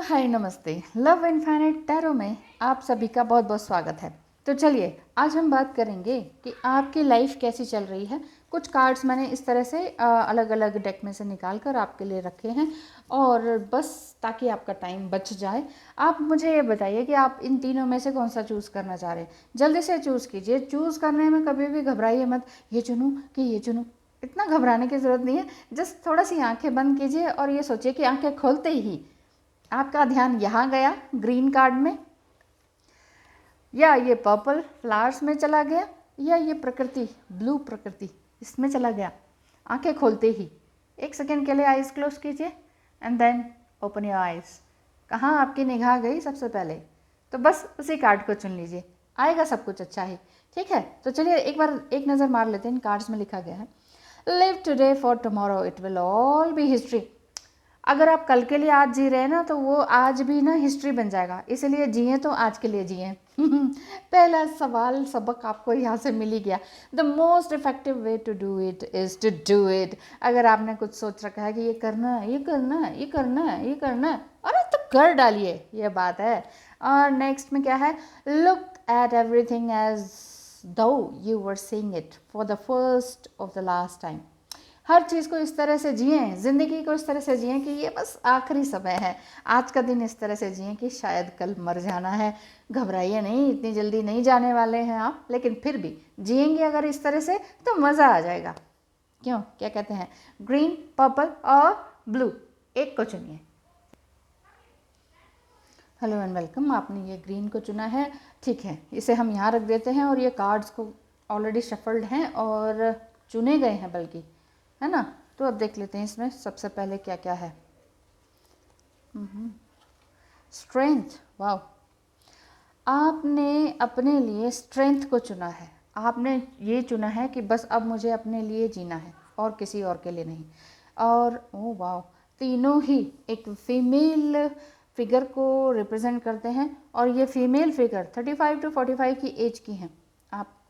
हाय नमस्ते। Love infinite tarot में आप सभी का बहुत बहुत स्वागत है। तो चलिए आज हम बात करेंगे कि आपकी लाइफ कैसी चल रही है। कुछ कार्ड्स मैंने इस तरह से अलग अलग डेक में से निकाल कर आपके लिए रखे हैं और बस ताकि आपका टाइम बच जाए। आप मुझे ये बताइए कि आप इन तीनों में से कौन सा चूज़ करना चाह रहे हैं। जल्दी से चूज़ कीजिए। चूज़ करने में कभी भी घबराइए मत, ये चुनूँ कि ये चुनूँ। इतना घबराने की ज़रूरत नहीं है। जस्ट थोड़ा सी आंखें बंद कीजिए और ये सोचिए कि आंखें खोलते ही आपका ध्यान यहाँ गया ग्रीन कार्ड में, या ये पर्पल फ्लावर्स में चला गया, या ये प्रकृति ब्लू प्रकृति इसमें चला गया। आंखें खोलते ही 1 सेकेंड के लिए आइज़ क्लोज कीजिए and then open your eyes. कहाँ आपकी निगाह गई सबसे पहले, तो बस उसी कार्ड को चुन लीजिए। आएगा सब कुछ अच्छा ही, ठीक है। तो चलिए एक बार एक नज़र मार लेते हैं। इन कार्ड्स में लिखा गया है, live today for tomorrow it will all B history. अगर आप कल के लिए आज जी रहे हैं ना, तो वो आज भी ना हिस्ट्री बन जाएगा। इसलिए जिए तो आज के लिए जिए। पहला सवाल सबक आपको यहाँ से मिल ही गया। The most effective way to do it is to do it. अगर आपने कुछ सोच रखा है कि ये करना है, ये करना है, ये करना है, ये करना है, अरे तो कर डालिए, ये बात है। और नेक्स्ट में क्या है, look at everything as though you were seeing it for the first of the last time. हर चीज़ को इस तरह से जिए, ज़िंदगी को इस तरह से जिए कि ये बस आखिरी समय है। आज का दिन इस तरह से जिए कि शायद कल मर जाना है। घबराइए नहीं, इतनी जल्दी नहीं जाने वाले हैं आप, लेकिन फिर भी जिएंगे अगर इस तरह से तो मज़ा आ जाएगा। क्यों, क्या कहते हैं, ग्रीन पर्पल और ब्लू, एक को चुनिए। Hello and welcome. आपने ये ग्रीन को चुना है, ठीक है। इसे हम यहाँ रख देते हैं और ये कार्ड्स को ऑलरेडी शफल्ड हैं और चुने गए हैं बल्कि, है ना। तो अब देख लेते हैं इसमें सबसे पहले क्या क्या है। Strength, wow. आपने अपने लिए स्ट्रेंथ को चुना है। आपने ये चुना है कि बस अब मुझे अपने लिए जीना है और किसी और के लिए नहीं। और ओ वाओ, तीनों ही एक फीमेल फिगर को रिप्रेजेंट करते हैं और ये फीमेल फिगर 35 to 45 की एज की हैं।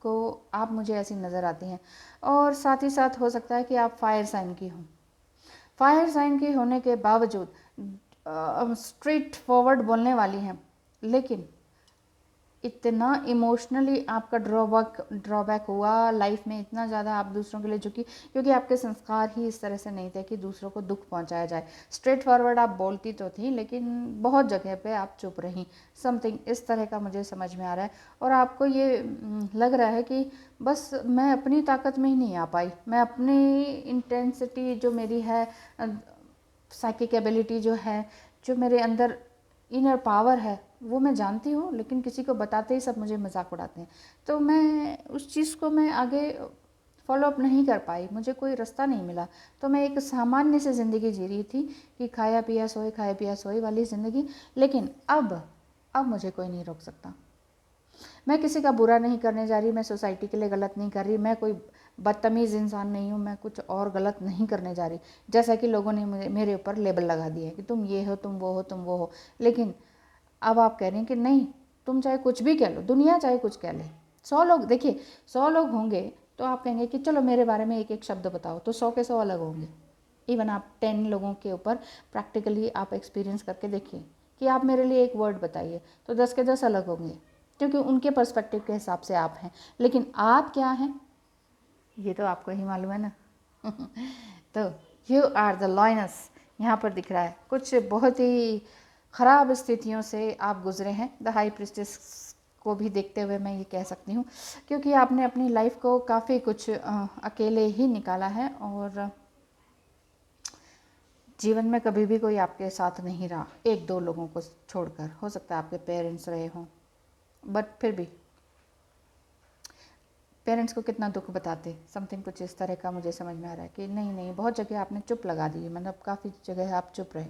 आप मुझे ऐसी नज़र आती हैं। और साथ ही साथ हो सकता है कि आप फायर साइन की हों। फायर साइन की होने के बावजूद स्ट्रेट फॉरवर्ड बोलने वाली हैं, लेकिन इतना इमोशनली आपका ड्रॉबैक हुआ लाइफ में, इतना ज़्यादा आप दूसरों के लिए झुकी क्योंकि आपके संस्कार ही इस तरह से नहीं थे कि दूसरों को दुख पहुंचाया जाए। स्ट्रेट फॉरवर्ड आप बोलती तो थी, लेकिन बहुत जगह पे आप चुप रहीं। समथिंग इस तरह का मुझे समझ में आ रहा है। और आपको ये लग रहा है कि बस मैं अपनी ताकत में ही नहीं आ पाई, मैं अपनी इंटेंसिटी जो मेरी है, साइकिक एबिलिटी जो है, जो मेरे अंदर इनर पावर है, वो मैं जानती हूँ, लेकिन किसी को बताते ही सब मुझे मजाक उड़ाते हैं। तो मैं उस चीज़ को मैं आगे फॉलो अप नहीं कर पाई, मुझे कोई रास्ता नहीं मिला। तो मैं एक सामान्य सी ज़िंदगी जी रही थी कि खाया पिया सोए, खाया पिया सोए वाली ज़िंदगी। लेकिन अब मुझे कोई नहीं रोक सकता। मैं किसी का बुरा नहीं करने जा रही, मैं सोसाइटी के लिए गलत नहीं कर रही, मैं कोई बदतमीज़ इंसान नहीं हूँ, मैं कुछ और गलत नहीं करने जा रही। जैसा कि लोगों ने मेरे ऊपर लेबल लगा दिए कि तुम ये हो, तुम वो हो, तुम वो हो। लेकिन अब आप कह रहे हैं कि नहीं, तुम चाहे कुछ भी कह लो, दुनिया चाहे कुछ कह ले। 100 लोग, देखिए 100 लोग होंगे तो आप कहेंगे कि चलो मेरे बारे में एक एक शब्द बताओ, तो 100 के 100 अलग होंगे। इवन आप 10 लोगों के ऊपर प्रैक्टिकली आप एक्सपीरियंस करके देखिए कि आप मेरे लिए एक वर्ड बताइए, तो 10 के 10 अलग होंगे, क्योंकि उनके पर्सपेक्टिव के हिसाब से आप हैं। लेकिन आप क्या हैं ये तो आपको ही मालूम है ना। तो यू आर द लॉयनस, यहाँ पर दिख रहा है कुछ बहुत ही ख़राब स्थितियों से आप गुजरे हैं। द हाई प्रिस्टेस को भी देखते हुए मैं ये कह सकती हूँ, क्योंकि आपने अपनी लाइफ को काफ़ी कुछ अकेले ही निकाला है और जीवन में कभी भी कोई आपके साथ नहीं रहा, 1-2 लोगों को छोड़कर। हो सकता है आपके पेरेंट्स रहे हों, बट फिर भी पेरेंट्स को कितना दुख बताते, समथिंग कुछ इस तरह का मुझे समझ में आ रहा है कि नहीं नहीं, बहुत जगह आपने चुप लगा दी, मतलब काफ़ी जगह आप चुप रहे।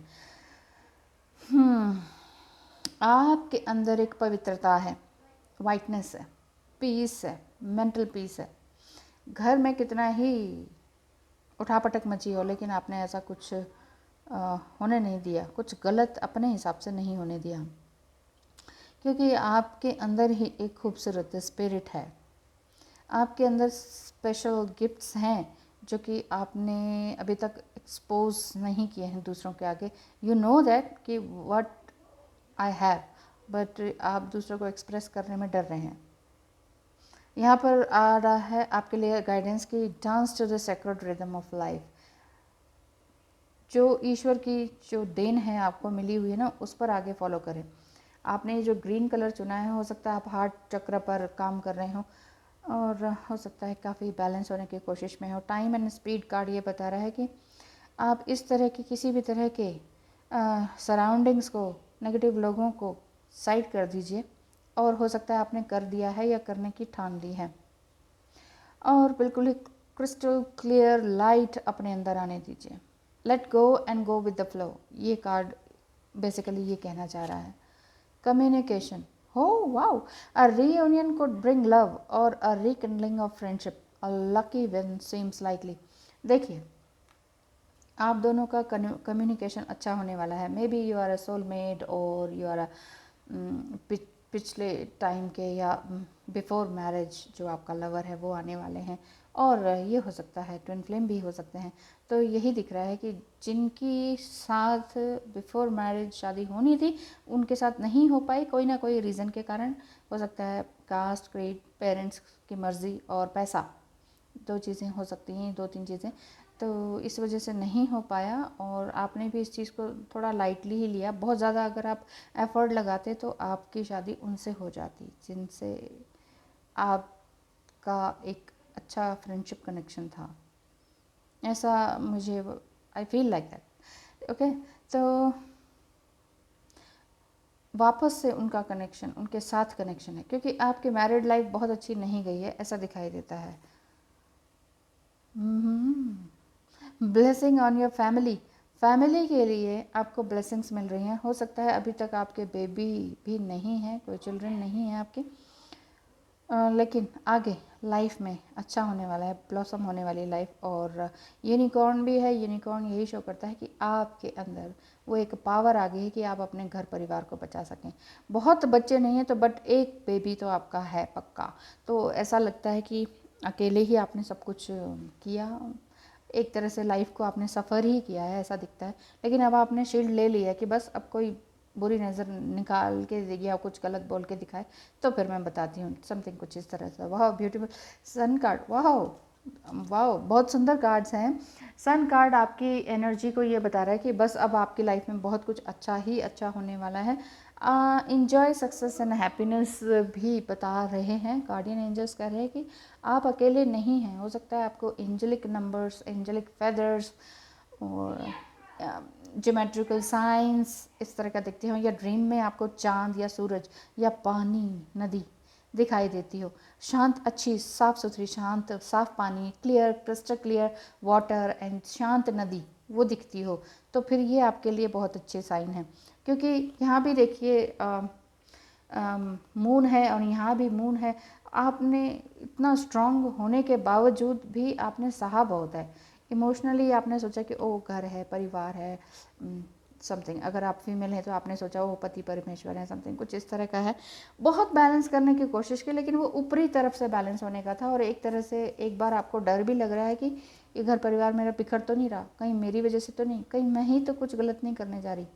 आपके अंदर एक पवित्रता है, वाइटनेस है, पीस है, मेंटल पीस है। घर में कितना ही उठापटक मची हो, लेकिन आपने ऐसा कुछ होने नहीं दिया, कुछ गलत अपने हिसाब से नहीं होने दिया, क्योंकि आपके अंदर ही एक खूबसूरत स्पिरिट है। आपके अंदर स्पेशल गिफ्ट्स हैं जो कि आपने अभी तक एक्सपोज नहीं किए हैं दूसरों के आगे। यू नो दैट कि व्हाट आई हैव, बट आप दूसरों को एक्सप्रेस करने में डर रहे हैं। यहाँ पर आ रहा है आपके लिए गाइडेंस की dance to the sacred rhythm of life. जो ईश्वर की जो देन है आपको मिली हुई है ना, उस पर आगे फॉलो करें। आपने जो ग्रीन कलर चुना है, हो सकता है आप हार्ट चक्र पर काम कर रहे हो और हो सकता है काफ़ी बैलेंस होने की कोशिश में हो। टाइम एंड स्पीड कार्ड ये बता रहा है कि आप इस तरह की किसी भी तरह के सराउंडिंग्स को, नेगेटिव लोगों को साइड कर दीजिए, और हो सकता है आपने कर दिया है या करने की ठान ली है, और बिल्कुल ही क्रिस्टल क्लियर लाइट अपने अंदर आने दीजिए। Let go and go with the flow, ये कार्ड बेसिकली ये कहना चाह रहा है। कम्युनिकेशन, हो wow, a reunion could bring love और a rekindling of friendship, a lucky win seems likely. देखिए, आप दोनों का कम्युनिकेशन अच्छा होने वाला है। Maybe you are a soulmate और यू आर अ पिछले टाइम के या बिफोर मैरिज जो आपका लवर है वो आने वाले हैं, और ये हो सकता है ट्विन फ्लेम भी हो सकते हैं। तो यही दिख रहा है कि जिनकी साथ बिफोर मैरिज शादी होनी थी, उनके साथ नहीं हो पाई कोई ना कोई रीज़न के कारण। हो सकता है कास्ट, क्रीड, पेरेंट्स की मर्ज़ी और पैसा, दो चीज़ें हो सकती हैं, दो तीन चीज़ें। तो इस वजह से नहीं हो पाया, और आपने भी इस चीज़ को थोड़ा लाइटली ही लिया। बहुत ज़्यादा अगर आप एफ़र्ट लगाते तो आपकी शादी उनसे हो जाती जिनसे आपका एक अच्छा फ्रेंडशिप कनेक्शन था। ऐसा मुझे, I feel like that. Okay, तो वापस से उनका कनेक्शन, उनके साथ कनेक्शन है, क्योंकि आपकी मैरिड लाइफ बहुत अच्छी नहीं गई है, ऐसा दिखाई देता है। Blessing on your family, family के लिए आपको ब्लेसिंग्स मिल रही हैं। हो सकता है अभी तक आपके बेबी भी नहीं है, कोई चिल्ड्रन नहीं है आपके, लेकिन आगे लाइफ में अच्छा होने वाला है, ब्लॉसम होने वाली लाइफ। और यूनिकॉर्न भी है। यूनिकॉर्न यही शो करता है कि आपके अंदर वो एक पावर आ गई है कि आप अपने घर परिवार को बचा सकें। बहुत बच्चे नहीं हैं तो, बट एक बेबी तो आपका है पक्का। तो ऐसा लगता है कि अकेले ही आपने सब कुछ किया, एक तरह से लाइफ को आपने सफ़र ही किया है, ऐसा दिखता है। लेकिन अब आपने शील्ड ले लिया कि बस अब कोई बुरी नज़र निकाल के या कुछ गलत बोल के दिखाए तो फिर मैं बताती हूँ समथिंग कुछ इस तरह से। वाह ब्यूटीफुल सन कार्ड, वाह वाह, बहुत सुंदर कार्ड्स हैं। सन कार्ड आपकी एनर्जी को ये बता रहा है कि बस अब आपकी लाइफ में बहुत कुछ अच्छा ही अच्छा होने वाला है। इंजॉय सक्सेस एंड हैप्पीनेस भी बता रहे हैं। गार्डियन एंजल्स कह रहे हैं कि आप अकेले नहीं हैं। हो सकता है आपको एंजेलिक नंबर्स, एंजेलिक फेदर्स और ज्योमेट्रिकल साइंस इस तरह का दिखती हो, या ड्रीम में आपको चांद या सूरज या पानी, नदी दिखाई देती हो। शांत, अच्छी, साफ़ सुथरी, शांत, साफ़ पानी, clear, crystal clear water and शांत नदी वो दिखती हो, तो फिर ये आपके लिए बहुत अच्छे साइन हैं। क्योंकि यहाँ भी देखिए मून है और यहाँ भी मून है। आपने इतना स्ट्रांग होने के बावजूद भी आपने सहा बहुत है। इमोशनली आपने सोचा कि ओ घर है, परिवार है, समथिंग। अगर आप फीमेल हैं तो आपने सोचा वो पति परमेश्वर है, समथिंग कुछ इस तरह का है। बहुत बैलेंस करने की कोशिश की, लेकिन वो ऊपरी तरफ से बैलेंस होने का था। और एक तरह से एक बार आपको डर भी लग रहा है कि ये घर परिवार मेरा बिखर तो नहीं रहा, कहीं मेरी वजह से तो नहीं, कहीं मैं ही तो कुछ गलत नहीं करने जा रही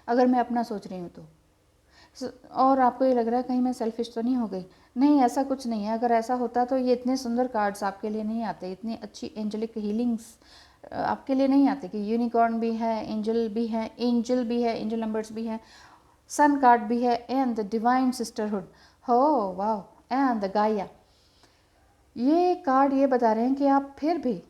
अगर मैं अपना सोच रही हूँ तो। और आपको ये लग रहा है कहीं मैं सेल्फिश तो नहीं हो गई। नहीं, ऐसा कुछ नहीं है। अगर ऐसा होता तो ये इतने सुंदर कार्ड्स आपके लिए नहीं आते, इतनी अच्छी एंजेलिक हीलिंग्स आपके लिए नहीं आते कि यूनिकॉर्न भी है, एंजल भी है, एंजल नंबर्स भी हैं, सन कार्ड भी है, एंड द डिवाइन सिस्टरहुड, हो वाह, एंड द गाया। ये कार्ड ये बता रहे हैं कि आप फिर भी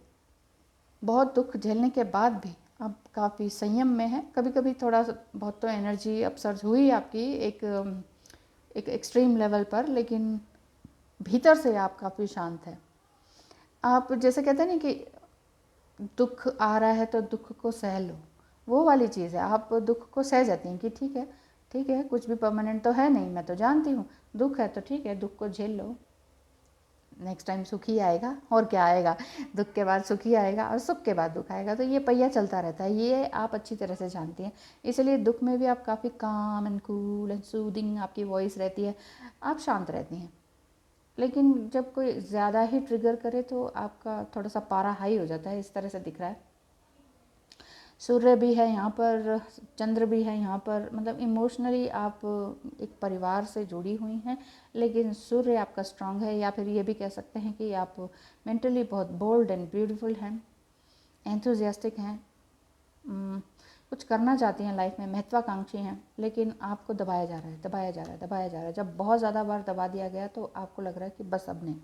बहुत दुख झेलने के बाद भी आप काफ़ी संयम में हैं। कभी कभी थोड़ा बहुत तो एनर्जी अपसर्ज हुई आपकी एक एक्सट्रीम लेवल पर, लेकिन भीतर से आप काफ़ी शांत हैं। आप जैसे कहते हैं ना कि दुख आ रहा है तो दुख को सह लो, वो वाली चीज़ है। आप दुख को सह जाती हैं कि ठीक है, कुछ भी परमानेंट तो है नहीं, मैं तो जानती हूँ दुख है तो ठीक है, दुख को झेल लो, नेक्स्ट टाइम सुख ही आएगा। और क्या आएगा, दुख के बाद सुख ही आएगा और सुख के बाद दुख आएगा। तो ये पहिया चलता रहता है, ये आप अच्छी तरह से जानती हैं। इसलिए दुख में भी आप काफ़ी काम एंड कूल एंड सूदिंग आपकी वॉइस रहती है, आप शांत रहती हैं। लेकिन जब कोई ज़्यादा ही ट्रिगर करे तो आपका थोड़ा सा पारा हाई हो जाता है, इस तरह से दिख रहा है। सूर्य भी है यहाँ पर, चंद्र भी है यहाँ पर, मतलब इमोशनली आप एक परिवार से जुड़ी हुई हैं, लेकिन सूर्य आपका स्ट्रांग है, या फिर ये भी कह सकते हैं कि आप मेंटली बहुत बोल्ड एंड ब्यूटीफुल हैं, एंथुजियास्टिक हैं, कुछ करना चाहती हैं लाइफ में, महत्वाकांक्षी हैं, लेकिन आपको दबाया जा रहा है, दबाया जा रहा है, दबाया जा रहा है। जब बहुत ज़्यादा बार दबा दिया गया तो आपको लग रहा है कि बस अब नहीं।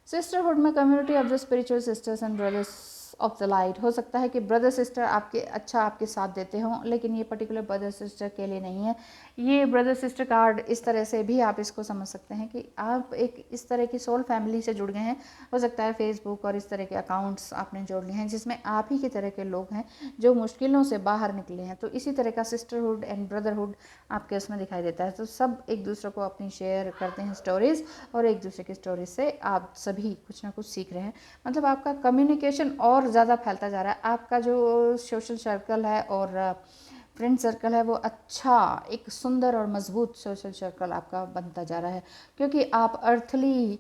सिस्टरहुड में community of the spiritual sisters and brothers of the light, हो सकता है कि ब्रदर सिस्टर आपके साथ देते हों, लेकिन ये पर्टिकुलर ब्रदर सिस्टर के लिए नहीं है। ये ब्रदर सिस्टर कार्ड इस तरह से भी आप इसको समझ सकते हैं कि आप एक इस तरह की सोल फैमिली से जुड़ गए हैं। हो सकता है फेसबुक और इस तरह के अकाउंट्स आपने जोड़ लिए हैं जिसमें आप ही की तरह के लोग हैं जो मुश्किलों से बाहर निकले हैं, तो इसी तरह का सिस्टरहुड एंड ब्रदरहुड आपके उसमें दिखाई देता है। तो सब एक दूसरे को अपनी शेयर करते हैं स्टोरीज़, और एक दूसरे की स्टोरीज से आप सभी कुछ ना कुछ सीख रहे हैं। मतलब आपका कम्युनिकेशन और ज़्यादा फैलता जा रहा है, आपका जो सोशल सर्कल है और फ्रेंड सर्कल है वो अच्छा, एक सुंदर और मजबूत सोशल सर्कल आपका बनता जा रहा है, क्योंकि आप अर्थली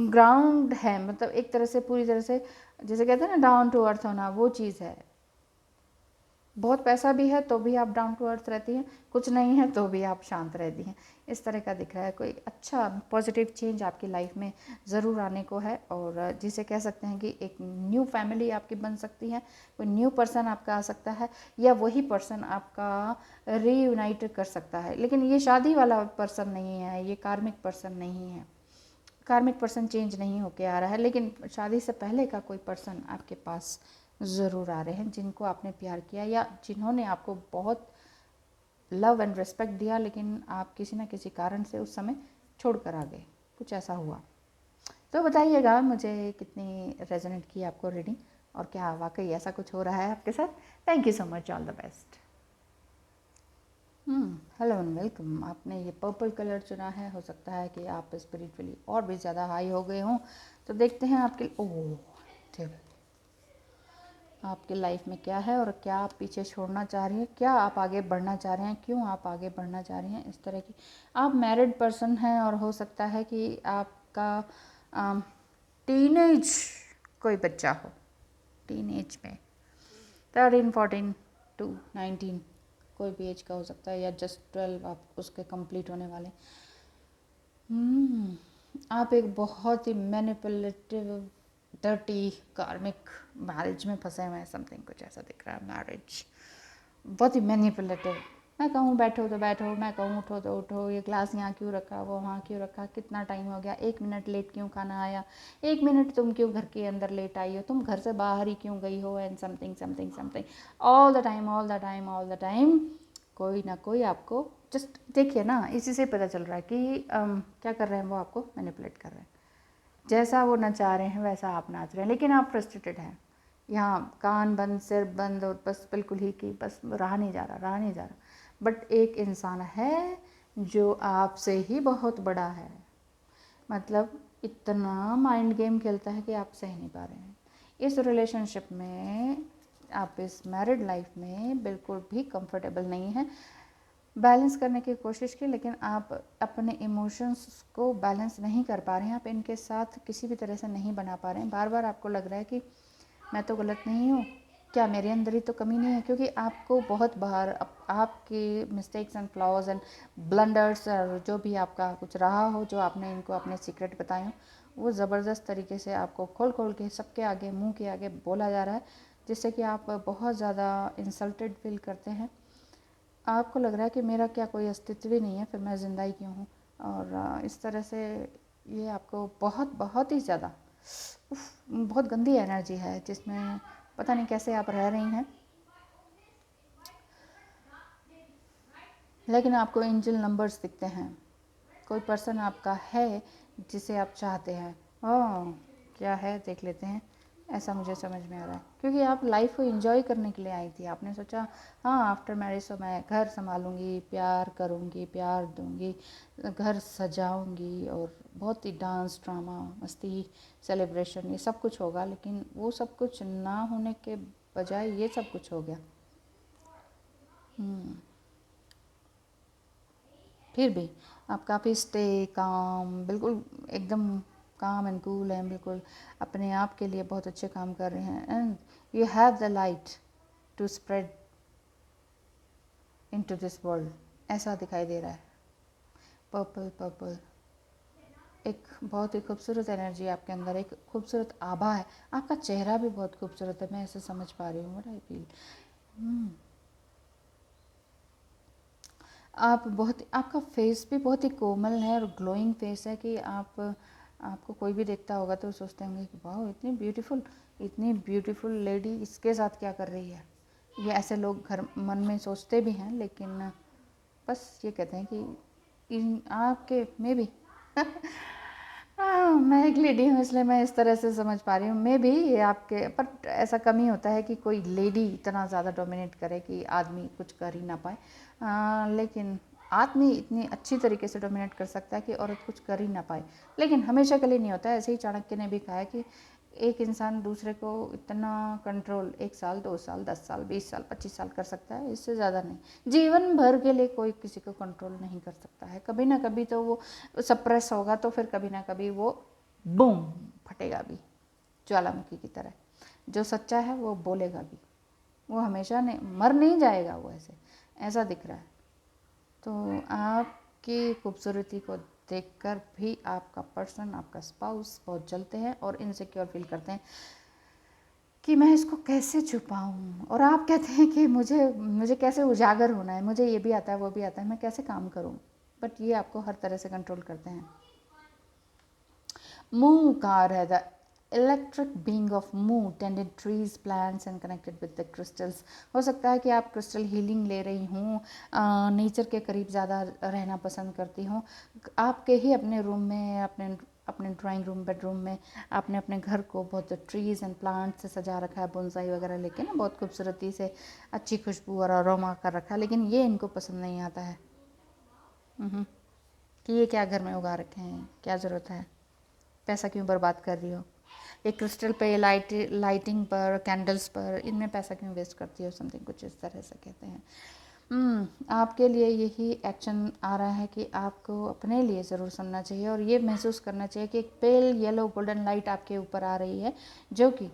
ग्राउंड है, मतलब एक तरह से पूरी तरह से जैसे कहते हैं ना डाउन टू अर्थ होना, वो चीज़ है। बहुत पैसा भी है तो भी आप डाउन टू अर्थ रहती हैं, कुछ नहीं है तो भी आप शांत रहती हैं, इस तरह का दिख रहा है। कोई अच्छा पॉजिटिव चेंज आपकी लाइफ में ज़रूर आने को है, और जिसे कह सकते हैं कि एक न्यू फैमिली आपकी बन सकती है, कोई न्यू पर्सन आपका आ सकता है, या वही पर्सन आपका रीयूनाइट कर सकता है। लेकिन ये शादी वाला पर्सन नहीं है, ये कार्मिक पर्सन नहीं है, कार्मिक पर्सन चेंज नहीं होके आ रहा है, लेकिन शादी से पहले का कोई पर्सन आपके पास ज़रूर आ रहे हैं, जिनको आपने प्यार किया या जिन्होंने आपको बहुत लव एंड रिस्पेक्ट दिया, लेकिन आप किसी न किसी कारण से उस समय छोड़कर आ गए, कुछ ऐसा हुआ। तो बताइएगा मुझे कितनी रेजोनेट की आपको रीडिंग, और क्या वाकई ऐसा कुछ हो रहा है आपके साथ। Thank you so much, all the best. Hello and welcome. आपने ये पर्पल कलर चुना है, हो सकता है कि आप स्पिरिचुअली और भी ज़्यादा हाई हो गए हों, तो देखते हैं आपके आपकी लाइफ में क्या है, और क्या आप पीछे छोड़ना चाह रही हैं, क्या आप आगे बढ़ना चाह रहे हैं, क्यों आप आगे बढ़ना चाह रही हैं, इस तरह की। आप मैरिड पर्सन हैं, और हो सकता है कि आपका टीनेज कोई बच्चा हो, टीनेज में 13, 14 टू 19 कोई भी एज का हो सकता है, या जस्ट 12 आप उसके कंप्लीट होने वाले। आप एक बहुत ही मैनिपुलेटिव डर्टी कार्मिक मैरिज में फंसे हुए हैं, समथिंग कुछ ऐसा दिख रहा है। मैरिज बहुत ही मैनिपुलेटिव, मैं कहूँ बैठो तो बैठो, मैं कहूँ उठो तो उठो, ये ग्लास यहाँ क्यों रखा, वो वहाँ क्यों रखा, कितना टाइम हो गया, 1 मिनट लेट क्यों खाना आया, 1 मिनट तुम क्यों घर के अंदर लेट आई हो, तुम घर से बाहर ही क्यों गई हो, and something something something, all the time all the time all the time कोई ना कोई आपको, जस्ट देखिए ना, इसी से पता चल रहा है कि क्या कर रहे हैं वो, आपको मैनिपुलेट कर रहे हैं। जैसा वो नचा रहे हैं वैसा आप नाच रहे हैं, लेकिन आप फ्रस्ट्रेटेड हैं, यहाँ कान बंद सिर बंद, और बस बिल्कुल ही कि बस रहा नहीं जा रहा, रहा नहीं जा रहा। बट एक इंसान है जो आपसे ही बहुत बड़ा है, मतलब इतना माइंड गेम खेलता है कि आप सह नहीं पा रहे हैं। इस रिलेशनशिप में, आप इस मैरिड लाइफ में बिल्कुल भी कंफर्टेबल नहीं है। बैलेंस करने की कोशिश की, लेकिन आप अपने इमोशंस को बैलेंस नहीं कर पा रहे हैं, आप इनके साथ किसी भी तरह से नहीं बना पा रहे हैं। बार बार आपको लग रहा है कि मैं तो गलत नहीं हूँ, क्या मेरे अंदर ही तो कमी नहीं है, क्योंकि आपको बहुत बार आपके mistakes and flaws and blunders, और जो भी आपका कुछ रहा हो, जो आपने इनको अपने सीक्रेट बताए हों, वो ज़बरदस्त तरीके से आपको खोल खोल के सबके आगे, मुंह के आगे बोला जा रहा है, जिससे कि आप बहुत ज़्यादा इंसल्टेड फील करते हैं। आपको लग रहा है कि मेरा क्या कोई अस्तित्व ही नहीं है, फिर मैं ज़िंदा ही क्यों हूँ, और इस तरह से ये आपको बहुत बहुत ही ज़्यादा बहुत गंदी एनर्जी है, जिसमें पता नहीं कैसे आप रह रही हैं। लेकिन आपको एंजल नंबर्स दिखते हैं, कोई पर्सन आपका है जिसे आप चाहते हैं। ओह, क्या है देख लेते हैं, ऐसा मुझे समझ में आ रहा है, क्योंकि आप लाइफ को एंजॉय करने के लिए आई थी। आपने सोचा हाँ आफ्टर मैरिज तो मैं घर संभालूंगी, प्यार करूंगी, प्यार दूंगी, घर सजाऊंगी, और बहुत ही डांस ड्रामा मस्ती सेलिब्रेशन ये सब कुछ होगा, लेकिन वो सब कुछ ना होने के बजाय ये सब कुछ हो गया। फिर भी आप काफ़ी स्टे काम, बिल्कुल एकदम काम एंड कूल हैं, बिल्कुल अपने आप के लिए बहुत अच्छे काम कर रहे हैं, and you have the light to spread into this world, ऐसा दिखाई दे रहा है। पर्पल पर्पल, एक बहुत ही खूबसूरत एनर्जी आपके अंदर, एक खूबसूरत आभा है। आपका चेहरा भी बहुत खूबसूरत है, मैं ऐसे समझ पा रही हूँ, व्हाट आई फील। आप बहुत, आपका फेस भी बहुत ही कोमल है और ग्लोइंग फेस है कि आपको कोई भी देखता होगा तो सोचते होंगे कि वाह इतनी ब्यूटीफुल लेडी इसके साथ क्या कर रही है। ये ऐसे लोग घर मन में सोचते भी हैं, लेकिन बस ये कहते हैं कि आपके में भी मैं एक लेडी हूँ इसलिए मैं इस तरह से समझ पा रही हूँ। मे भी आपके पर ऐसा कम ही होता है कि कोई लेडी इतना ज़्यादा डोमिनेट करे कि आदमी कुछ कर ही ना पाए, लेकिन आदमी इतनी अच्छी तरीके से डोमिनेट कर सकता है कि औरत कुछ कर ही ना पाए, लेकिन हमेशा के लिए नहीं होता है। ऐसे ही चाणक्य ने भी कहा है कि एक इंसान दूसरे को इतना कंट्रोल 1 साल 2 साल 10 साल 20 साल 25 साल कर सकता है, इससे ज़्यादा नहीं। जीवन भर के लिए कोई किसी को कंट्रोल नहीं कर सकता है, कभी ना कभी तो वो सप्रेस होगा, तो फिर कभी ना कभी वो बूम फटेगा भी, ज्वालामुखी की तरह। जो सच्चा है वो बोलेगा भी, वो हमेशा नहीं मर नहीं जाएगा, वो ऐसा दिख रहा है। तो आपकी खूबसूरती को देखकर भी आपका पर्सन, आपका स्पाउस बहुत जलते हैं और इनसिक्योर फील करते हैं कि मैं इसको कैसे छुपाऊं, और आप कहते हैं कि मुझे कैसे उजागर होना है, मुझे ये भी आता है वो भी आता है, मैं कैसे काम करूं, बट ये आपको हर तरह से कंट्रोल करते हैं। Mu card है द इलेक्ट्रिक बीइंग ऑफ मू, tended trees plants and connected with the crystals. हो सकता है कि आप क्रिस्टल हीलिंग ले रही हूँ, नेचर के करीब ज़्यादा रहना पसंद करती हूँ। आपके ही अपने रूम में, अपने ड्राइंग रूम बेडरूम में आपने अपने घर को बहुत ट्रीज़ एंड प्लांट्स से सजा रखा है, बोनसाई वगैरह लेके ना बहुत खूबसूरती से अच्छी खुशबू और अरोमा कर रखा है, लेकिन ये इनको पसंद नहीं आता है कि ये क्या घर में उगा रखे हैं, क्या ज़रूरत है, पैसा क्यों बर्बाद कर रही हो, एक क्रिस्टल पे, लाइटिंग पर, कैंडल्स पर, इनमें पैसा क्यों वेस्ट करती हो, समथिंग कुछ इस तरह से कहते हैं। आपके लिए यही एक्शन आ रहा है कि आपको अपने लिए ज़रूर सुनना चाहिए और ये महसूस करना चाहिए कि एक पेल येलो गोल्डन लाइट आपके ऊपर आ रही है, जो कि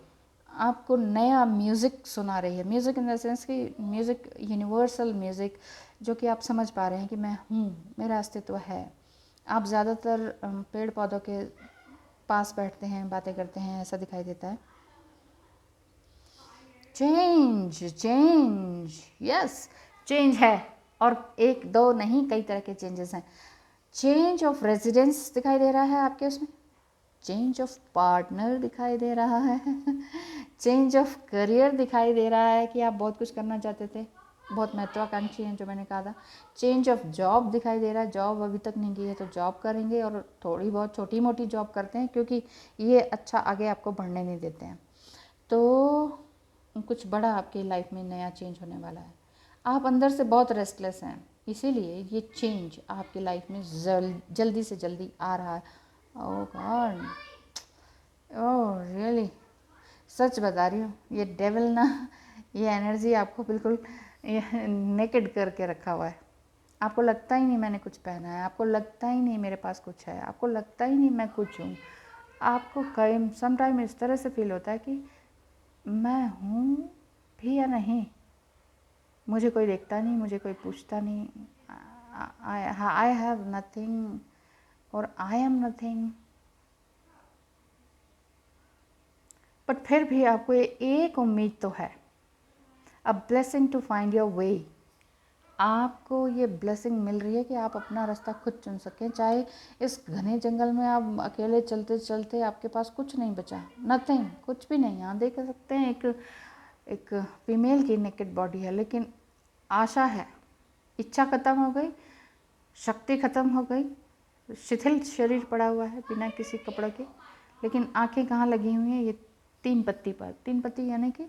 आपको नया म्यूज़िक सुना रही है। म्यूज़िक इन द सेंस कि म्यूज़िक, यूनिवर्सल म्यूज़िक, जो कि आप समझ पा रहे हैं कि मैं हूँ, मेरा अस्तित्व है। आप ज़्यादातर पेड़ पौधों के पास बैठते हैं, बातें करते हैं, ऐसा दिखाई देता है। चेंज, यस, चेंज है, और 1 2 नहीं, कई तरह के चेंजेस हैं। चेंज ऑफ रेजिडेंस दिखाई दे रहा है आपके उसमें, चेंज ऑफ पार्टनर दिखाई दे रहा है चेंज ऑफ करियर दिखाई दे रहा है कि आप बहुत कुछ करना चाहते थे, बहुत महत्वाकांक्षी हैं, जो मैंने कहा था। चेंज ऑफ जॉब दिखाई दे रहा है, जॉब अभी तक नहीं की है तो जॉब करेंगे, और थोड़ी बहुत छोटी मोटी जॉब करते हैं क्योंकि ये अच्छा आगे आपको बढ़ने नहीं देते हैं। तो कुछ बड़ा आपकी लाइफ में नया चेंज होने वाला है। आप अंदर से बहुत रेस्टलेस हैं, इसीलिए ये चेंज आपकी लाइफ में जल्दी से जल्दी आ रहा है। ओह गॉड, ओह रियली, सच बता रही हूँ, ये डेविल ना, ये एनर्जी आपको बिल्कुल नेकेड करके रखा हुआ है। आपको लगता ही नहीं मैंने कुछ पहना है, आपको लगता ही नहीं मेरे पास कुछ है, आपको लगता ही नहीं मैं कुछ हूँ। आपको कई सम टाइम इस तरह से फील होता है कि मैं हूँ भी या नहीं, मुझे कोई देखता नहीं, मुझे कोई पूछता नहीं, आई हैव नथिंग और आई एम नथिंग। बट फिर भी आपको एक उम्मीद तो है, a blessing to find your way. आपको ये ब्लेसिंग मिल रही है कि आप अपना रास्ता खुद चुन सकें, चाहे इस घने जंगल में आप अकेले चलते चलते आपके पास कुछ नहीं बचा, नथिंग, कुछ भी नहीं। यहाँ देख सकते हैं एक फीमेल की नेकेड बॉडी है, लेकिन आशा है। इच्छा खत्म हो गई, शक्ति खत्म हो गई, शिथिल शरीर पड़ा हुआ है बिना किसी कपड़ों के, लेकिन आंखें कहाँ लगी हुई हैं, ये 3 पत्ती पर। 3 पत्ती यानी कि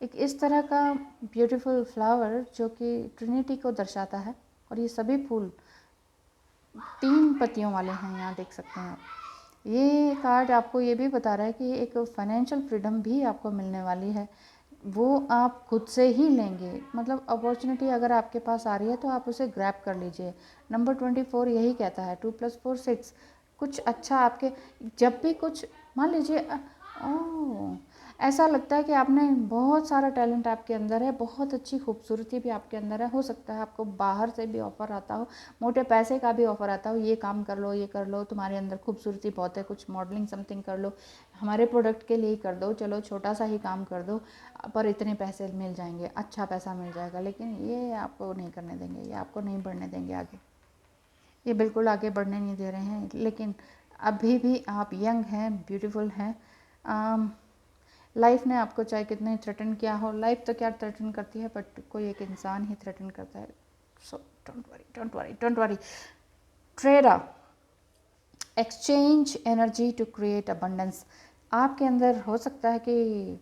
एक इस तरह का ब्यूटीफुल फ्लावर जो कि ट्रिनिटी को दर्शाता है, और ये सभी फूल 3 पत्तियों वाले हैं, यहाँ देख सकते हैं आप। ये कार्ड आपको ये भी बता रहा है कि एक फाइनेंशियल फ्रीडम भी आपको मिलने वाली है, वो आप खुद से ही लेंगे। मतलब अपॉर्चुनिटी अगर आपके पास आ रही है तो आप उसे ग्रैब कर लीजिए। नंबर 24 यही कहता है, 2 + 4 6, कुछ अच्छा आपके, जब भी कुछ मान लीजिए ओह, ऐसा लगता है कि आपने बहुत सारा टैलेंट आपके अंदर है, बहुत अच्छी खूबसूरती भी आपके अंदर है। हो सकता है आपको बाहर से भी ऑफ़र आता हो, मोटे पैसे का भी ऑफ़र आता हो, ये काम कर लो, ये कर लो, तुम्हारे अंदर खूबसूरती बहुत है, कुछ मॉडलिंग समथिंग कर लो, हमारे प्रोडक्ट के लिए ही कर दो, चलो छोटा सा ही काम कर दो, पर इतने पैसे मिल जाएंगे, अच्छा पैसा मिल जाएगा। लेकिन ये आपको नहीं करने देंगे, ये आपको नहीं बढ़ने देंगे आगे, ये बिल्कुल आगे बढ़ने नहीं दे रहे हैं। लेकिन अभी भी आप यंग हैं, ब्यूटीफुल हैं। लाइफ ने आपको चाहे कितने थ्रेटन किया हो, लाइफ तो क्या थ्रेटन करती है, बट कोई एक इंसान ही थ्रेटन करता है। So don't worry, don't worry, don't worry. Trade, exchange energy to create abundance. आपके अंदर हो सकता है कि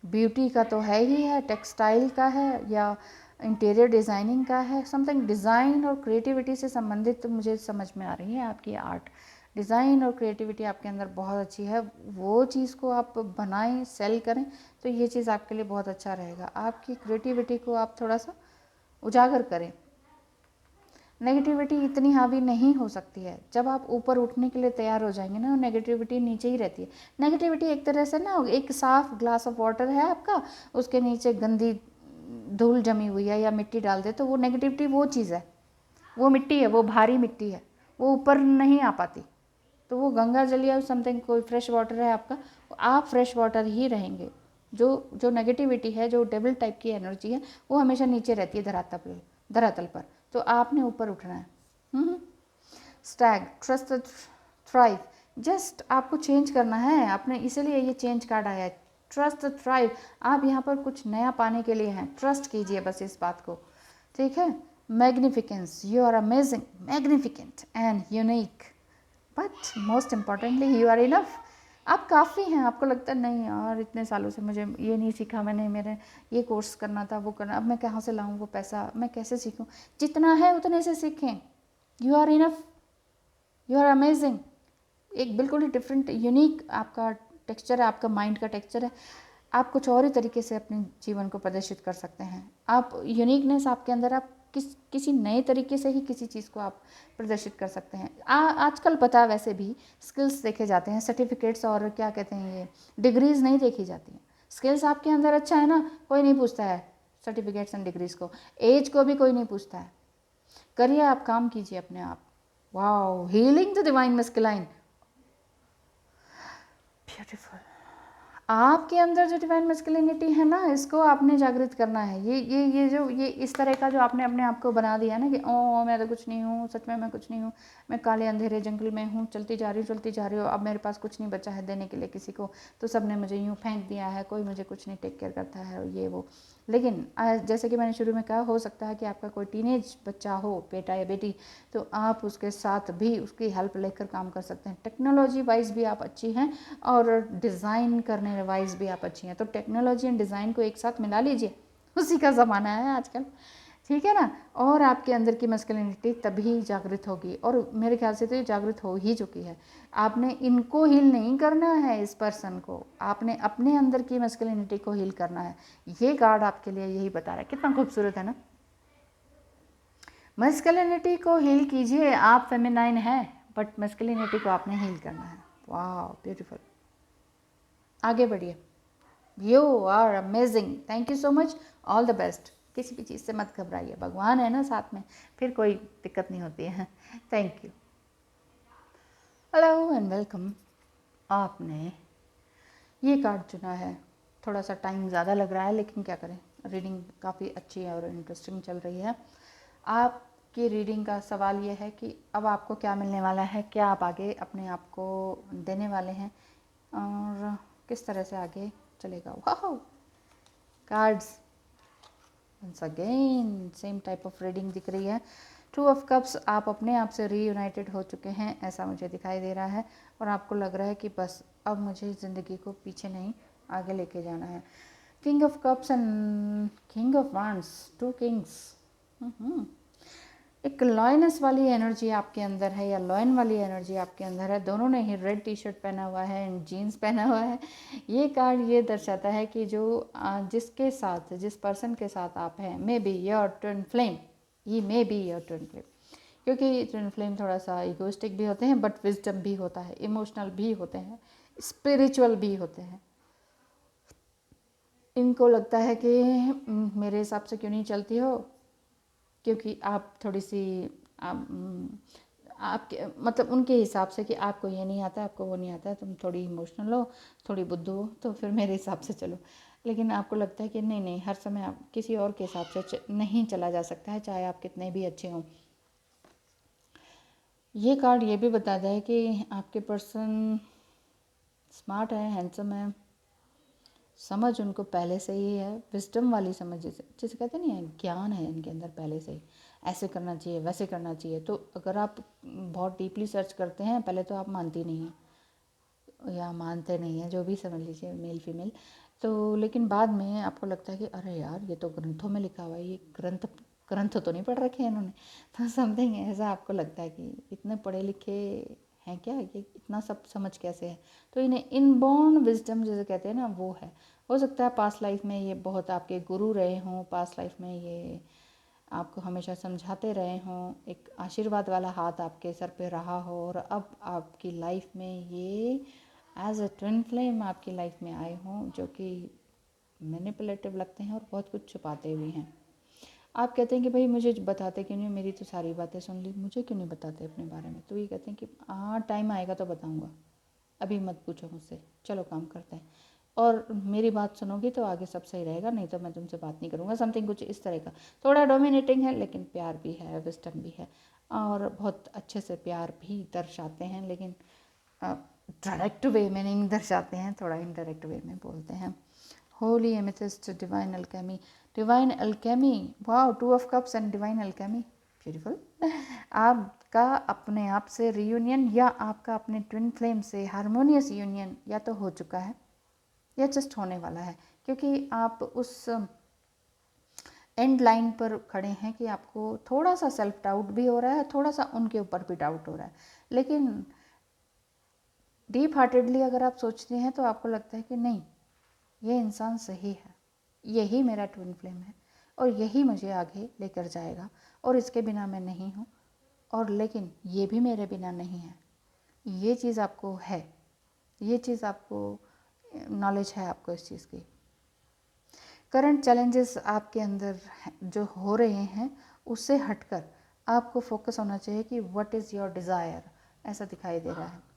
ब्यूटी का तो है ही है, टेक्सटाइल का है, या इंटीरियर डिज़ाइनिंग का है, समथिंग डिज़ाइन और क्रिएटिविटी से संबंधित तो मुझे समझ में आ रही है आपकी आर्ट। डिज़ाइन और क्रिएटिविटी आपके अंदर बहुत अच्छी है, वो चीज़ को आप बनाएं, सेल करें, तो ये चीज़ आपके लिए बहुत अच्छा रहेगा। आपकी क्रिएटिविटी को आप थोड़ा सा उजागर करें। नेगेटिविटी इतनी हावी नहीं हो सकती है। जब आप ऊपर उठने के लिए तैयार हो जाएंगे ना, नेगेटिविटी नीचे ही रहती है। नेगेटिविटी एक तरह से ना, एक साफ ग्लास ऑफ वाटर है आपका, उसके नीचे गंदी धूल जमी हुई है या मिट्टी डाल दे, तो वो नेगेटिविटी वो चीज़ है, वो मिट्टी है, वो भारी मिट्टी है, वो ऊपर नहीं आ पाती। तो वो गंगा जल या समथिंग कोई फ्रेश वाटर है आपका, आप फ्रेश वाटर ही रहेंगे। जो नेगेटिविटी है, जो डेविल टाइप की एनर्जी है, वो हमेशा नीचे रहती है धरातल पर। तो आपने ऊपर उठना है। स्टैग, ट्रस्ट थ्राइव, जस्ट आपको चेंज करना है आपने, इसीलिए ये चेंज कार्ड आया है। ट्रस्ट थ्राइव, आप यहाँ पर कुछ नया पाने के लिए हैं, ट्रस्ट कीजिए बस इस बात को, ठीक है। Magnificence, you are amazing, magnificent and unique, but most importantly you are enough. आप काफ़ी हैं। आपको लगता है नहीं यार, इतने सालों से मुझे ये नहीं सीखा मैंने, मेरे ये कोर्स करना था, वो करना, अब मैं कहाँ से लाऊं वो पैसा, मैं कैसे सीखूं? जितना है उतने से सीखें। You are enough, you are amazing. एक बिल्कुल ही डिफरेंट यूनिक आपका टेक्सचर है, आपका माइंड का टेक्सचर है। आप कुछ और ही तरीके से अपने जीवन को प्रदर्शित कर सकते हैं। आप यूनिकनेस आपके अंदर, आप किसी नए तरीके से ही किसी चीज़ को आप प्रदर्शित कर सकते हैं। आजकल पता, वैसे भी स्किल्स देखे जाते हैं, सर्टिफिकेट्स और क्या कहते हैं ये डिग्रीज़ नहीं देखी जाती हैं। स्किल्स आपके अंदर अच्छा है ना, कोई नहीं पूछता है सर्टिफिकेट्स एंड डिग्रीज़ को, एज को भी कोई नहीं पूछता है। करिए, आप काम कीजिए अपने आप। Wow, healing the divine masculine, beautiful. आपके अंदर जो डिवाइन मैस्कुलिनिटी है ना, इसको आपने जागृत करना है। ये इस तरह का जो आपने अपने आप को बना दिया ना कि ओ मैं तो कुछ नहीं हूँ, सच में मैं कुछ नहीं हूँ, मैं काले अंधेरे जंगल में हूँ, चलती जा रही हूँ, अब मेरे पास कुछ नहीं बचा है देने के लिए किसी को, तो सब ने मुझे यूँ फेंक दिया है, कोई मुझे कुछ नहीं टेक केयर करता है, ये वो। लेकिन जैसे कि मैंने शुरू में कहा, हो सकता है कि आपका कोई टीनेज बच्चा हो, बेटा या बेटी, तो आप उसके साथ भी उसकी हेल्प लेकर काम कर सकते हैं। टेक्नोलॉजी वाइज भी आप अच्छी हैं और डिज़ाइन करने वाइज भी आप अच्छी हैं, तो टेक्नोलॉजी एंड डिज़ाइन को एक साथ मिला लीजिए, उसी का ज़माना है आजकल, ठीक है ना। और आपके अंदर की मैस्कुलिनिटी तभी जागृत होगी, और मेरे ख्याल से तो ये जागृत हो ही चुकी है। आपने इनको हील नहीं करना है, इस पर्सन को, आपने अपने अंदर की मैस्कुलिनिटी को हील करना है। ये कार्ड आपके लिए यही बता रहा है। कितना खूबसूरत है ना। मैस्कुलिनिटी को हील कीजिए, आप फेमिनाइन हैं, बट मैस्कुलिनिटी को आपने हील करना है। वाह, ब्यूटीफुल। आगे बढ़िए। You are amazing, thank you so much, all the best. किसी भी चीज़ से मत घबराइए, भगवान है ना साथ में, फिर कोई दिक्कत नहीं होती है। Thank you. Hello and welcome. आपने ये कार्ड चुना है, थोड़ा सा टाइम ज़्यादा लग रहा है, लेकिन क्या करें, रीडिंग काफ़ी अच्छी है और इंटरेस्टिंग चल रही है। आपकी रीडिंग का सवाल ये है कि अब आपको क्या मिलने वाला है, क्या आप आगे अपने आप को देने वाले हैं और किस तरह से आगे चलेगा। वाह, cards once again same type of reading दिख रही है। 2 ऑफ कप्स, आप अपने आप से रीयूनाइटेड हो चुके हैं, ऐसा मुझे दिखाई दे रहा है, और आपको लग रहा है कि बस अब मुझे ज़िंदगी को पीछे नहीं आगे लेके जाना है। King of cups and king of wands, 2 Kings. एक लॉयनेस वाली एनर्जी आपके अंदर है, या लॉयन वाली एनर्जी आपके अंदर है। दोनों ने ही रेड टी शर्ट पहना हुआ है एंड जीन्स पहना हुआ है। ये कार्ड ये दर्शाता है कि जो जिसके साथ, जिस पर्सन के साथ आप हैं, maybe your twin flame, ये maybe your twin flame, क्योंकि ट्विन फ्लेम थोड़ा सा इगोइस्टिक भी होते हैं, बट विजडम भी होता है, इमोशनल भी होते हैं, स्पिरिचुअल भी होते हैं। इनको लगता है कि मेरे हिसाब से क्यों नहीं चलती हो, क्योंकि आप थोड़ी सी आपके मतलब उनके हिसाब से कि आपको ये नहीं आता, आपको वो नहीं आता, तुम थोड़ी इमोशनल हो, थोड़ी बुद्धू हो, तो फिर मेरे हिसाब से चलो। लेकिन आपको लगता है कि नहीं नहीं, हर समय आप किसी और के हिसाब से नहीं चला जा सकता है, चाहे आप कितने भी अच्छे हों। ये कार्ड ये भी बताता है कि आपके पर्सन स्मार्ट है, हैंडसम है, समझ उनको पहले से ही है, विजडम वाली समझ, जिसे कहते नहीं है, ज्ञान है इनके अंदर पहले से ही, ऐसे करना चाहिए, वैसे करना चाहिए। तो अगर आप बहुत डीपली सर्च करते हैं, पहले तो आप मानती नहीं हैं या मानते नहीं हैं, जो भी समझ लीजिए, मेल फीमेल, तो लेकिन बाद में आपको लगता है कि अरे यार, ये तो ग्रंथों में लिखा हुआ है, ये ग्रंथ तो नहीं पढ़ रखे हैं इन्होंने, तो समथिंग ऐसा आपको लगता है कि इतने पढ़े लिखे हैं क्या, ये इतना सब समझ कैसे है। तो इन्हें इनबॉर्न विजडम जिसे कहते हैं ना, वो है। हो सकता है पास्ट लाइफ में ये बहुत आपके गुरु रहे हों, पास्ट लाइफ में ये आपको हमेशा समझाते रहे हों, एक आशीर्वाद वाला हाथ आपके सर पे रहा हो, और अब आपकी लाइफ में ये एज अ ट्विन फ्लेम आपकी लाइफ में आए हों, जो कि मैनिपुलेटिव लगते हैं और बहुत कुछ छुपाते भी हैं। आप कहते हैं कि भाई मुझे बताते क्यों नहीं, मेरी तो सारी बातें सुन ली, मुझे क्यों नहीं बताते अपने बारे में। तो ये कहते हैं कि हाँ, टाइम आएगा तो बताऊँगा, अभी मत पूछो मुझसे, चलो काम करते हैं, और मेरी बात सुनोगी तो आगे सब सही रहेगा, नहीं तो मैं तुमसे बात नहीं करूँगा, समथिंग कुछ इस तरह का। थोड़ा डोमिनेटिंग है, लेकिन प्यार भी है, विस्टम भी है, और बहुत अच्छे से प्यार भी दर्शाते हैं, लेकिन डायरेक्ट वे में नहीं दर्शाते हैं, थोड़ा इनडायरेक्ट वे में बोलते हैं। Holi amethyst, divine Alchemy, divine Alchemy, wow, 2 of cups and divine Alchemy, beautiful. आपका अपने आप से रियूनियन, या आपका अपने ट्विन फ्लेम से हारमोनियस यूनियन या तो हो चुका है या जस्ट होने वाला है, क्योंकि आप उस एंड लाइन पर खड़े हैं कि आपको थोड़ा सा सेल्फ डाउट भी हो रहा है, थोड़ा सा उनके ऊपर भी डाउट हो रहा है, लेकिन डीप हार्टेडली अगर आप सोचते हैं तो आपको लगता है कि नहीं, ये इंसान सही है, यही मेरा ट्विन फ्लेम है, और यही मुझे आगे लेकर जाएगा, और इसके बिना मैं नहीं हूँ, और लेकिन ये भी मेरे बिना नहीं है। ये चीज़ आपको है, ये चीज़ आपको नॉलेज है आपको इस चीज़ की। करंट चैलेंजेस आपके अंदर जो हो रहे हैं, उससे हटकर आपको फोकस होना चाहिए कि व्हाट इज़ योर डिज़ायर, ऐसा दिखाई दे रहा है।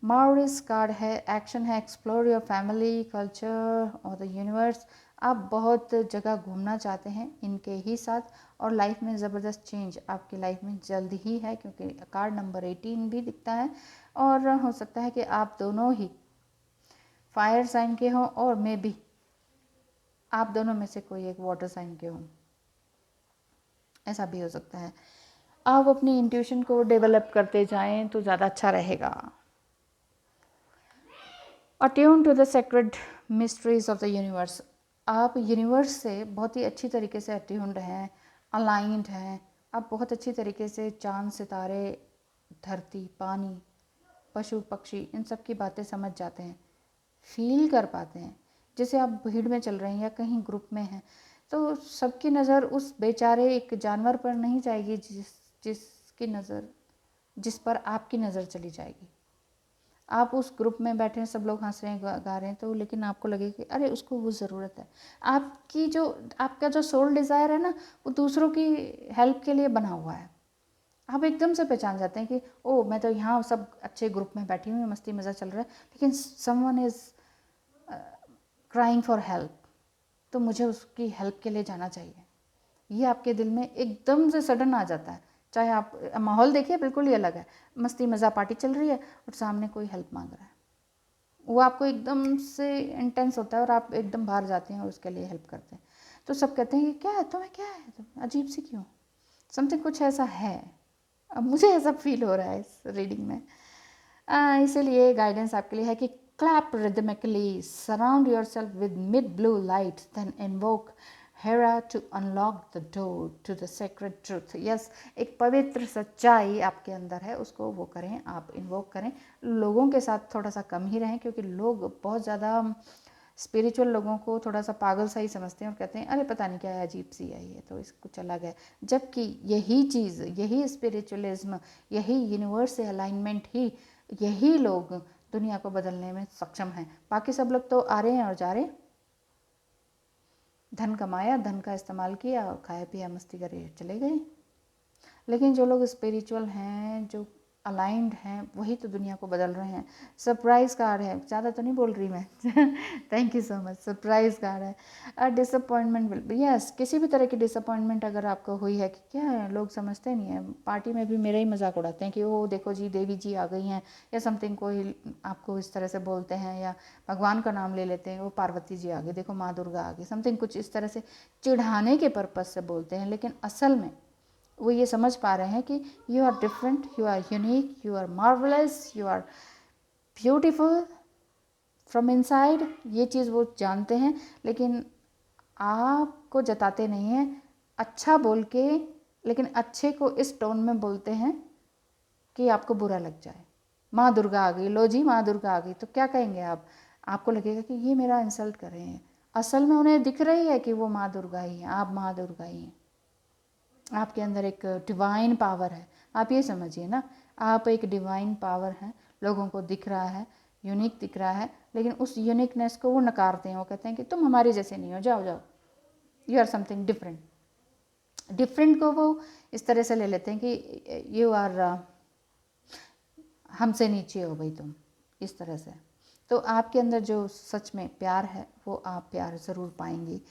माउरिस कार्ड है, एक्शन है, एक्सप्लोर योर फैमिली, कल्चर और द यूनिवर्स। आप बहुत जगह घूमना चाहते हैं इनके ही साथ, और लाइफ में ज़बरदस्त चेंज आपकी लाइफ में जल्द ही है, क्योंकि कार्ड नंबर 18 भी दिखता है, और हो सकता है कि आप दोनों ही फायर साइन के हों, और मे बी आप दोनों में से कोई एक वाटर साइन के हों, ऐसा भी हो सकता है। आप अपनी इंट्यूशन को डेवलप करते जाएं तो ज़्यादा अच्छा रहेगा। Attune to the sacred mysteries of the universe, आप यूनिवर्स से बहुत ही अच्छी तरीके से अट्यून्ड हैं, अलाइंड हैं, आप बहुत अच्छी तरीके से चांद, सितारे, धरती, पानी, पशु पक्षी, इन सब की बातें समझ जाते हैं, फील कर पाते हैं। जैसे आप भीड़ में चल रहे हैं या कहीं ग्रुप में हैं, तो सबकी नज़र उस बेचारे एक जानवर पर नहीं जाएगी जिसकी नज़र, जिस पर आपकी नज़र चली जाएगी। आप उस ग्रुप में बैठे हैं, सब लोग हंस रहे हैं, गा रहे हैं, तो लेकिन आपको लगे कि अरे उसको वो ज़रूरत है। आपका जो सोल डिज़ायर है ना, वो दूसरों की हेल्प के लिए बना हुआ है। आप एकदम से पहचान जाते हैं कि ओ, मैं तो यहाँ सब अच्छे ग्रुप में बैठी हुई, मस्ती मज़ा चल रहा है, लेकिन someone is crying for help, तो मुझे उसकी हेल्प के लिए जाना चाहिए। ये आपके दिल में एकदम से सडन आ जाता है। चाहे आप माहौल देखिए, बिल्कुल ही अलग है, मस्ती मज़ा पार्टी चल रही है और सामने कोई हेल्प मांग रहा है, वो आपको एकदम से इंटेंस होता है और आप एकदम बाहर जाते हैं और उसके लिए हेल्प करते हैं। तो सब कहते हैं कि क्या है तुम्हें, क्या है तुम अजीब सी क्यों, समथिंग कुछ ऐसा है। अब मुझे ऐसा फील हो रहा है इस रीडिंग में। इसीलिए गाइडेंस आपके लिए है कि clap rhythmically, surround yourself with mid-blue light, then invoke Hera to unlock the door to the sacred truth. Yes, एक पवित्र सच्चाई आपके अंदर है, उसको वो करें, आप इन्वोक करें। लोगों के साथ थोड़ा सा कम ही रहें, क्योंकि लोग बहुत ज़्यादा स्पिरिचुअल लोगों को थोड़ा सा पागल सा ही समझते हैं और कहते हैं अरे पता नहीं क्या अजीब सी आई है तो इसको चला गया, जबकि यही चीज़, यही स्पिरिचुअलिज्म, यही यूनिवर्स से अलाइनमेंट ही, यही लोग दुनिया को बदलने में सक्षम हैं। बाकी सब लोग तो आ रहे हैं और जा रहे हैं, धन कमाया, धन का इस्तेमाल किया, खाया पिया मस्ती करे चले गए। लेकिन जो लोग स्पिरिचुअल हैं, जो अलाइंड हैं, वही तो दुनिया को बदल रहे हैं। सरप्राइज़ कार्ड है, ज़्यादा तो नहीं बोल रही मैं thank you so much. Surprise card है, डिसअपॉइंटमेंट विल, यस, किसी भी तरह की डिसअपॉइंटमेंट अगर आपको हुई है कि क्या है, लोग समझते नहीं है, पार्टी में भी मेरा ही मजाक उड़ाते हैं कि ओ देखो जी देवी जी आ गई हैं, या समथिंग, कोई आपको इस तरह से बोलते हैं, या भगवान का नाम ले लेते हैं, वो पार्वती जी आ गई, देखो माँ दुर्गा आ गई, समथिंग, कुछ इस तरह से चिढ़ाने के पर्पज़ से बोलते हैं। लेकिन असल में वो ये समझ पा रहे हैं कि you are different, you are unique, you are marvellous, you are beautiful from inside. ये चीज़ वो जानते हैं, लेकिन आपको जताते नहीं हैं अच्छा बोल के, लेकिन अच्छे को इस टोन में बोलते हैं कि आपको बुरा लग जाए। माँ दुर्गा आ गई, लो जी माँ दुर्गा आ गई, तो क्या कहेंगे आप? आपको लगेगा कि ये मेरा इंसल्ट कर रहे हैं। असल में उन्हें दिख रही है कि वो माँ दुर्गा ही हैं, आप माँ दुर्गा ही हैं। आपके अंदर एक डिवाइन पावर है, आप ये समझिए ना, आप एक डिवाइन पावर है, लोगों को दिख रहा है, यूनिक दिख रहा है, लेकिन उस यूनिकनेस को वो नकारते हैं। वो कहते हैं कि तुम हमारे जैसे नहीं हो, जाओ जाओ, you are something different. Different को वो इस तरह से ले लेते हैं कि यू आर हमसे नीचे हो भाई तुम, इस तरह से। तो आपके अंदर जो सच में प्यार है, वो आप प्यार ज़रूर पाएंगी,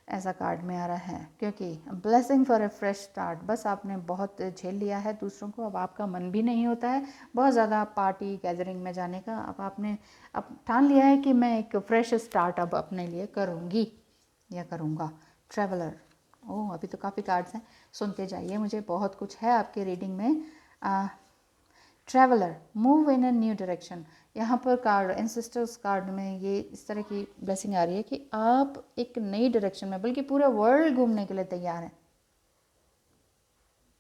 ऐसा कार्ड में आ रहा है। क्योंकि blessing for a fresh start, बस आपने बहुत झेल लिया है दूसरों को, अब आपका मन भी नहीं होता है बहुत ज़्यादा पार्टी गैदरिंग में जाने का। अब आपने अब ठान लिया है कि मैं एक फ्रेश स्टार्ट अब अपने लिए करूँगी या करूँगा। ट्रैवलर, ओह अभी तो काफ़ी कार्ड्स हैं, सुनते जाइए, मुझे बहुत कुछ है आपके रीडिंग में। Traveller, move in a new direction, यहाँ पर कार्ड एंसेस्टर्स कार्ड में ये इस तरह की ब्लेसिंग आ रही है कि आप एक नई डायरेक्शन में, बल्कि पूरे वर्ल्ड घूमने के लिए तैयार हैं।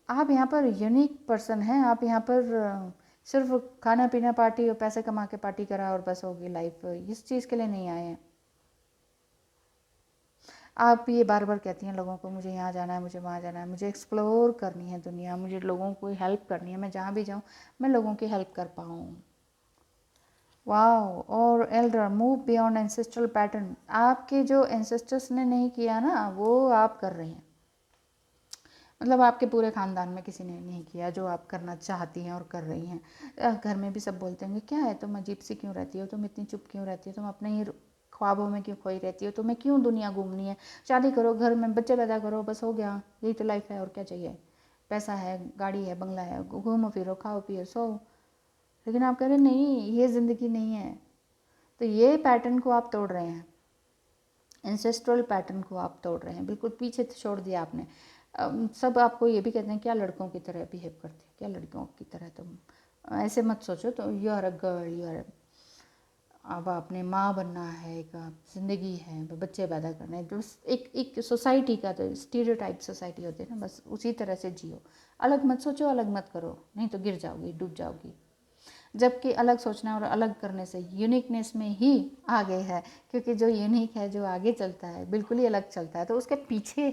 आप यहाँ पर यूनिक पर्सन हैं, आप यहाँ पर सिर्फ खाना पीना पार्टी और पैसे कमा के पार्टी करा और बस होगी लाइफ, इस चीज़ के लिए नहीं आए हैं। आप ये बार बार कहती हैं लोगों को मुझे यहाँ जाना है, मुझे वहाँ जाना है, मुझे एक्सप्लोर करनी है दुनिया, मुझे लोगों को हेल्प करनी है, मैं जहाँ भी जाऊँ मैं लोगों की हेल्प कर पाऊँ। वाओ, और Elder, move beyond ancestral pattern, आपके जो एंसेस्टर्स ने नहीं किया ना वो आप कर रही हैं। मतलब आपके पूरे ख़ानदान में किसी ने नहीं किया जो आप करना चाहती हैं और कर रही हैं। घर में भी सब बोलते होंगे क्या है तुम अजीब सी क्यों रहती हो, तुम इतनी चुप क्यों रहती हो, तुम अपने ही ख्वाबों में क्यों खोई रहती हो, तुम्हें क्यों दुनिया घूमनी है, शादी करो, घर में बच्चे पैदा करो, बस हो गया, यही तो लाइफ है और क्या चाहिए, पैसा है, गाड़ी है, बंगला है, घूमो फिरो, खाओ पियो, सो। लेकिन आप कह रहे नहीं, ये ज़िंदगी नहीं है। तो ये पैटर्न को आप तोड़ रहे हैं, एंसेस्ट्रल पैटर्न को आप तोड़ रहे हैं, बिल्कुल पीछे छोड़ दिया आपने। सब आपको ये भी कहते हैं क्या लड़कों की तरह बिहेव करती है, क्या लड़कियों की तरह तुम, ऐसे मत सोचो, तो you are a girl, you are, अब आपने माँ बनना है, एक ज़िंदगी है, बच्चे पैदा करने हैं, बस एक सोसाइटी का तो स्टीरियोटाइप सोसाइटी होती है ना, बस उसी तरह से जियो, अलग मत सोचो, अलग मत करो, नहीं तो गिर जाओगी, डूब जाओगी। जबकि अलग सोचना और अलग करने से यूनिकनेस में ही आगे है, क्योंकि जो यूनिक है, जो आगे चलता है, बिल्कुल ही अलग चलता है, तो उसके पीछे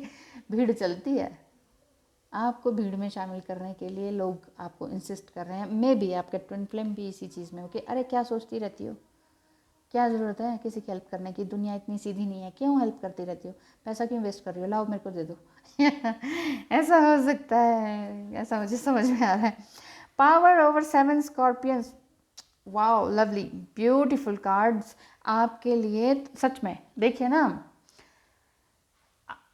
भीड़ चलती है। आपको भीड़ में शामिल करने के लिए लोग आपको इंसिस्ट कर रहे हैं, मे बी आपके ट्विन फ्लेम भी इसी चीज़ में हो कि अरे क्या सोचती रहती हो, क्या ज़रूरत है किसी की हेल्प करने की, दुनिया इतनी सीधी नहीं है, क्यों हेल्प करती रहती हो, पैसा क्यों वेस्ट कर रही हो, लाओ मेरे को दे दो ऐसा हो सकता है, ऐसा मुझे समझ में आ रहा है। Power over 7 scorpions, wow lovely beautiful cards आपके लिए, सच में देखिए ना,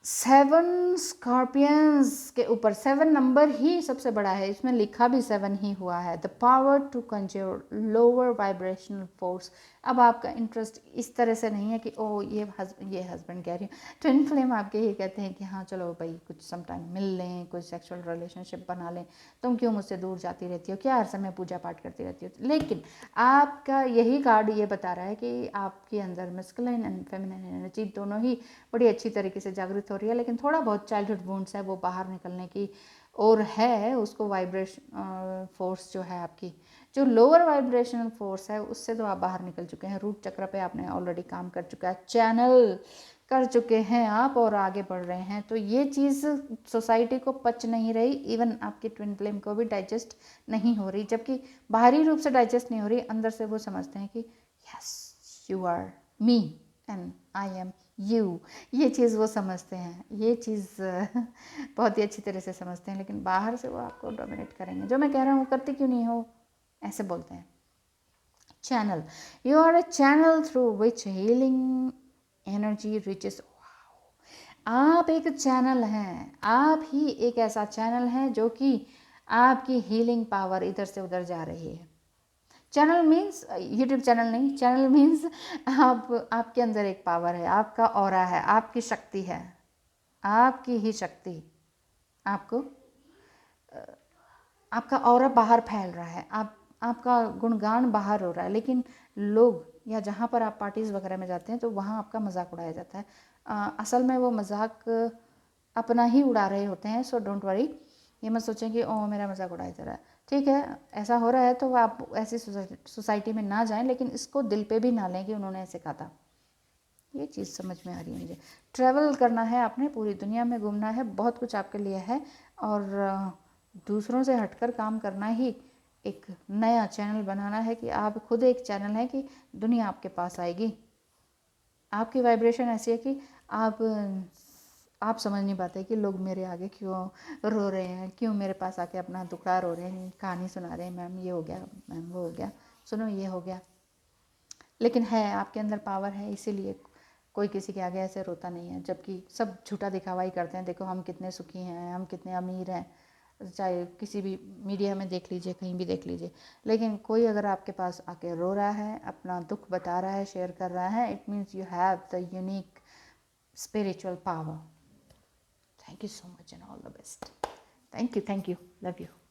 7 स्कॉर्पियंस के ऊपर 7 नंबर ही सबसे बड़ा है, इसमें लिखा भी 7 ही हुआ है। The power to conjure lower vibrational force. अब आपका इंटरेस्ट इस तरह से नहीं है कि ओ ये हस्बैंड कह रही हूँ, ट्विन फ्लेम आपके ये कहते हैं कि हाँ चलो भाई कुछ समटाइम मिल लें, कुछ सेक्सुअल रिलेशनशिप बना लें, तुम क्यों मुझसे दूर जाती रहती हो, क्या हर समय पूजा पाठ करती रहती हो। लेकिन आपका यही कार्ड ये बता रहा है कि आपके अंदर मैस्कुलिन एंड फेमिनिन एनर्जी दोनों ही बड़ी अच्छी तरीके से जागृत हो रही है, लेकिन थोड़ा बहुत चाइल्डहुड वुंड्स है वो बाहर निकलने की और है, उसको वाइब्रेशन फोर्स जो है आपकी जो लोअर वाइब्रेशनल फोर्स है उससे तो आप बाहर निकल चुके हैं। रूट चक्र पे आपने ऑलरेडी काम कर चुका है, चैनल कर चुके हैं आप और आगे बढ़ रहे हैं। तो ये चीज़ सोसाइटी को पच नहीं रही, इवन आपके ट्विन फ्लेम को भी डाइजेस्ट नहीं हो रही। जबकि बाहरी रूप से डाइजेस्ट नहीं हो रही, अंदर से वो समझते हैं कि yes you are me and I am you. ये चीज़ वो समझते हैं, ये चीज़ बहुत ही अच्छी तरह से समझते हैं। लेकिन बाहर से वो आपको डोमिनेट करेंगे। जो मैं कह रहा हूँ वो करते क्यों नहीं हो, ऐसे बोलते हैं। Channel, you are a channel through which healing energy reaches. आप एक चैनल हैं, आप ही एक ऐसा चैनल है जो कि आपकी हीलिंग पावर इधर से उधर जा रही है। चैनल मीन्स यूट्यूब चैनल नहीं, चैनल मीन्स आपके अंदर एक पावर है, आपका ऑरा है, आपकी शक्ति है, आपकी ही शक्ति आपको, आपका ऑरा बाहर फैल रहा है, आपका गुणगान बाहर हो रहा है। लेकिन लोग या जहाँ पर आप पार्टीज़ वगैरह में जाते हैं तो वहाँ आपका मजाक उड़ाया जाता है। असल में वो मजाक अपना ही उड़ा रहे होते हैं। सो डोंट वरी, ये मत सोचें कि ओ मेरा मजाक उड़ाया जा रहा है। ठीक है, ऐसा हो रहा है तो आप ऐसी सोसाइटी में ना जाएं, लेकिन इसको दिल पे भी ना लें कि उन्होंने ऐसे कहा था। ये चीज़ समझ में आ रही है मुझे। ट्रैवल करना है आपने, पूरी दुनिया में घूमना है, बहुत कुछ आपके लिए है। और दूसरों से हटकर काम करना ही एक नया चैनल बनाना है कि आप खुद एक चैनल है कि दुनिया आपके पास आएगी। आपकी वाइब्रेशन ऐसी है कि आप समझ नहीं पाते कि लोग मेरे आगे क्यों रो रहे हैं, क्यों मेरे पास आके अपना दुखड़ा रो रहे हैं, कहानी सुना रहे हैं, मैम ये हो गया, मैम वो हो गया, सुनो ये हो गया। लेकिन है आपके अंदर पावर है, इसीलिए कोई किसी के आगे ऐसे रोता नहीं है। जबकि सब झूठा दिखावा ही करते हैं, देखो हम कितने सुखी हैं, हम कितने अमीर हैं, चाहे किसी भी मीडिया में देख लीजिए, कहीं भी देख लीजिए। लेकिन कोई अगर आपके पास आके रो रहा है, अपना दुख बता रहा है, शेयर कर रहा है, it means you have the unique spiritual power. Thank you so much and all the best. Thank you. Love you.